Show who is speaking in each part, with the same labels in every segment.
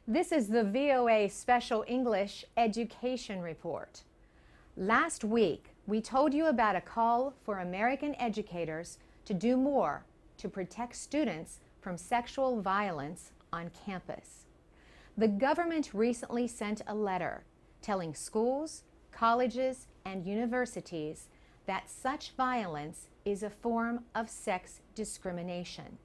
Speaker 1: This is the VOA Special English Education Report. Last week, we told you about a call for American educators to do more to protect students from sexual violence on campus. The government recently sent a letter telling schools, colleges, and universities that such violence is a form of sex discrimination.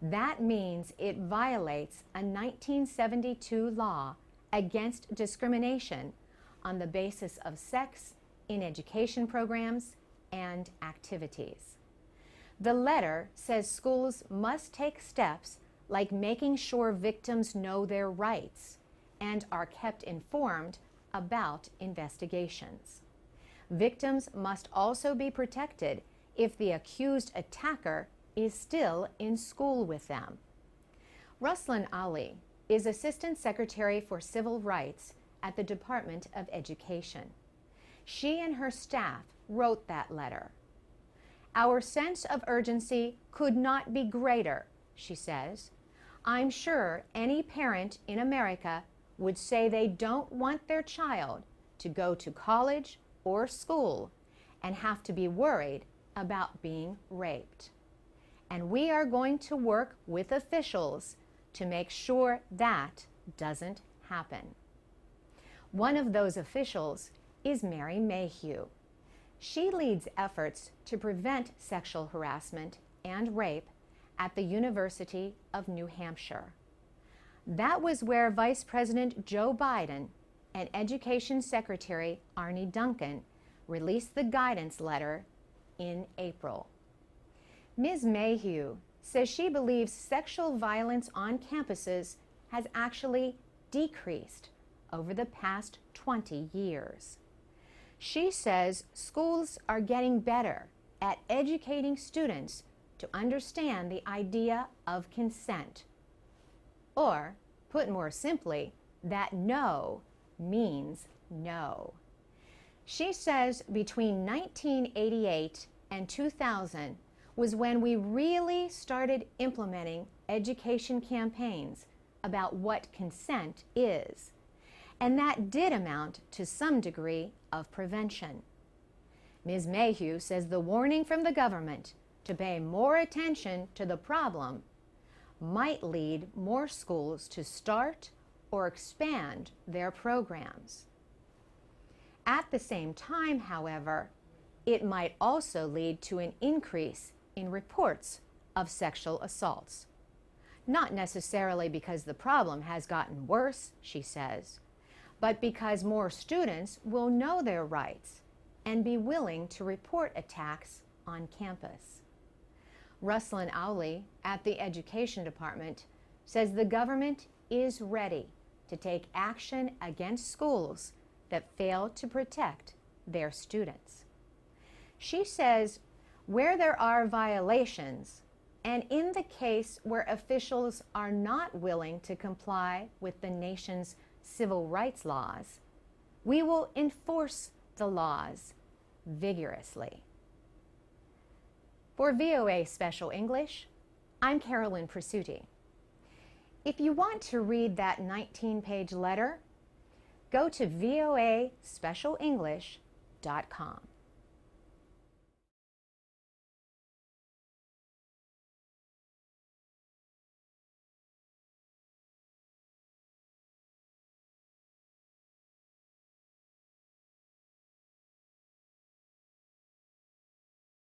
Speaker 1: That means it violates a 1972 law against discrimination on the basis of sex in education programs and activities. The letter says schools must take steps like making sure victims know their rights and are kept informed about investigations. Victims must also be protected if the accused attacker is still in school with them. Ruslan Ali is Assistant Secretary for Civil Rights at the Department of Education. She and her staff wrote that letter. Our sense of urgency could not be greater, she says. I'm sure any parent in America would say they don't want their child to go to college or school and have to be worried about being raped. And we are going to work with officials to make sure that doesn't happen. One of those officials is Mary Mayhew. She leads efforts to prevent sexual harassment and rape at the University of New Hampshire. That was where Vice President Joe Biden and Education Secretary Arne Duncan released the guidance letter in April. Ms. Mayhew says she believes sexual violence on campuses has actually decreased over the past 20 years. She says schools are getting better at educating students to understand the idea of consent. Or, put more simply, that no means no. She says between 1988 and 2000 was when we really started implementing education campaigns about what consent is, and that did amount to some degree of prevention. Ms. Mayhew says the warning from the government to pay more attention to the problem might lead more schools to start or expand their programs. At the same time, however, it might also lead to an increase in reports of sexual assaults. Not necessarily because the problem has gotten worse, she says, but because more students will know their rights and be willing to report attacks on campus. Ruslan Ali at the Education Department says the government is ready to take action against schools that fail to protect their students. She says where there are violations, and in the case where officials are not willing to comply with the nation's civil rights laws, we will enforce the laws vigorously. For VOA Special English, I'm Carolyn Presutti. If you want to read that 19-page letter, go to voaspecialenglish.com.